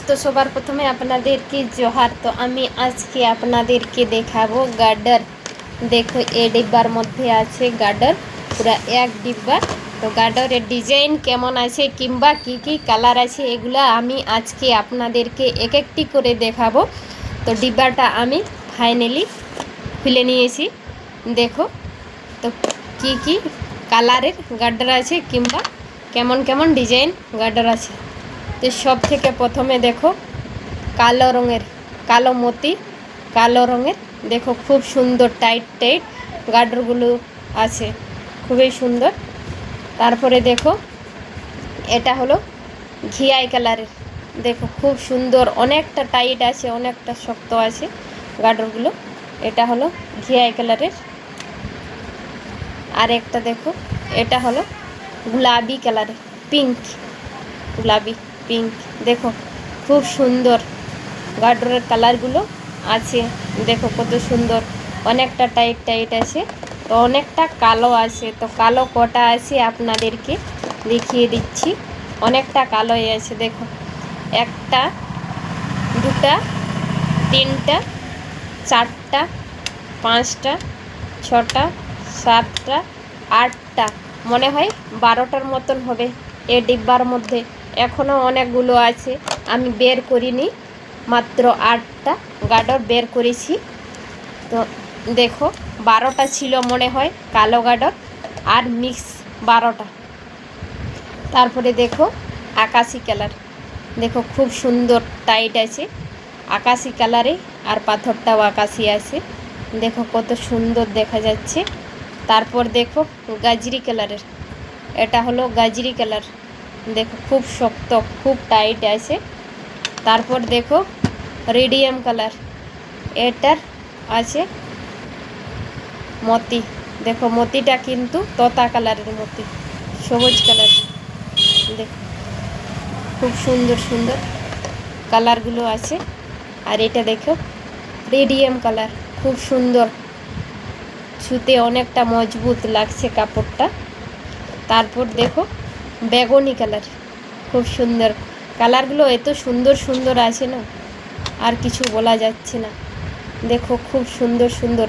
তো সবার প্রথমে আপনাদেরকে জোহার। তো আমি আজকে আপনাদেরকে দেখাবো গার্ডার। দেখো এই ডিব্বার মধ্যে আছে গার্ডার, পুরা এক ডিব্বা। তো গার্ডারের ডিজাইন কেমন আছে কিংবা কি কি কালার আছে এগুলা আমি আজকে আপনাদেরকে এক একটি করে দেখাবো। তো ডিব্বাটা আমি ফাইনালি খুলে নিয়েছি। দেখো তো কি কি কালারের গার্ডার আছে কিংবা কেমন কেমন ডিজাইন গার্ডার আছে। তো সব থেকে প্রথমে দেখো কালো রঙের, কালো মতি কালো রঙের, দেখো খুব সুন্দর টাইট টাইট গার্ডারগুলো আছে, খুবই সুন্দর। তারপরে দেখো এটা হলো ঘিয়াই কালারের, দেখো খুব সুন্দর, অনেকটা টাইট আছে অনেকটা শক্ত আছে গার্ডারগুলো। এটা হলো ঘিয়াই কালারের। আর একটা দেখো এটা হলো গুলাবি কালারের, পিঙ্ক, গুলাবি পিঙ্ক, দেখো খুব সুন্দর গার্ডারের কালারগুলো আছে। দেখো কত সুন্দর, অনেকটা টাইট টাইট আছে, তো অনেকটা কালো আছে। তো কালো কটা আছে আপনাদেরকে দেখিয়ে দিচ্ছি, অনেকটা কালোই আছে। দেখো একটা, দুটা, তিনটা, চারটা, পাঁচটা, ছটা, সাতটা, আটটা, মনে হয় 12টার মতন হবে এই ডিব্বার মধ্যে। এখনও অনেকগুলো আছে, আমি বের করিনি, মাত্র 8টা গার্ডার বের করেছি। তো দেখো 12টা ছিল মনে হয় কালো গার্ডার, আর মিক্স 12টা। তারপরে দেখো আকাশি কালার, দেখো খুব সুন্দর টাইট আছে আকাশি কালারে, আর পাথরটাও আকাশি আছে, দেখো কত সুন্দর দেখা যাচ্ছে। তারপর দেখো গাজরি কালারের, এটা হলো গাজরি কালার, দেখো খুব শক্ত খুব টাইট আছে। তারপর দেখো রেডিয়াম কালার, এটার আছে মতি, দেখো মতিটা কিন্তু তোতা কালারের মতি, সবুজ কালার, দেখো খুব সুন্দর সুন্দর কালারগুলো আছে। আর এটা দেখো রেডিয়াম কালার, খুব সুন্দর, ছুতে অনেকটা মজবুত লাগছে কাপড়টা। তারপর দেখো বেগুনি কালার, খুব সুন্দর কালারগুলো, এত সুন্দর সুন্দর আছে না আর কিছু বলা যাচ্ছে না। দেখো খুব সুন্দর সুন্দর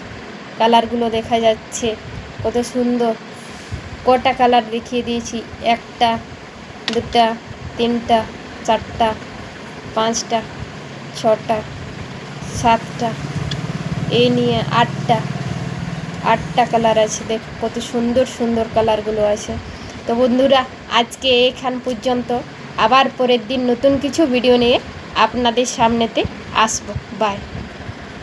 কালারগুলো দেখা যাচ্ছে, কত সুন্দর। কটা কালার দেখিয়ে দিয়েছি, একটা, দুটা, তিনটা, চারটা, পাঁচটা, ছটা, সাতটা, এই নিয়ে আটটা কালার আছে। দেখো কত সুন্দর সুন্দর কালারগুলো আছে। তো বন্ধুরা আজকে এখান পর্যন্ত, আবার পরের দিন নতুন কিছু ভিডিও নিয়ে আপনাদের সামনেতে আসবো। বাই।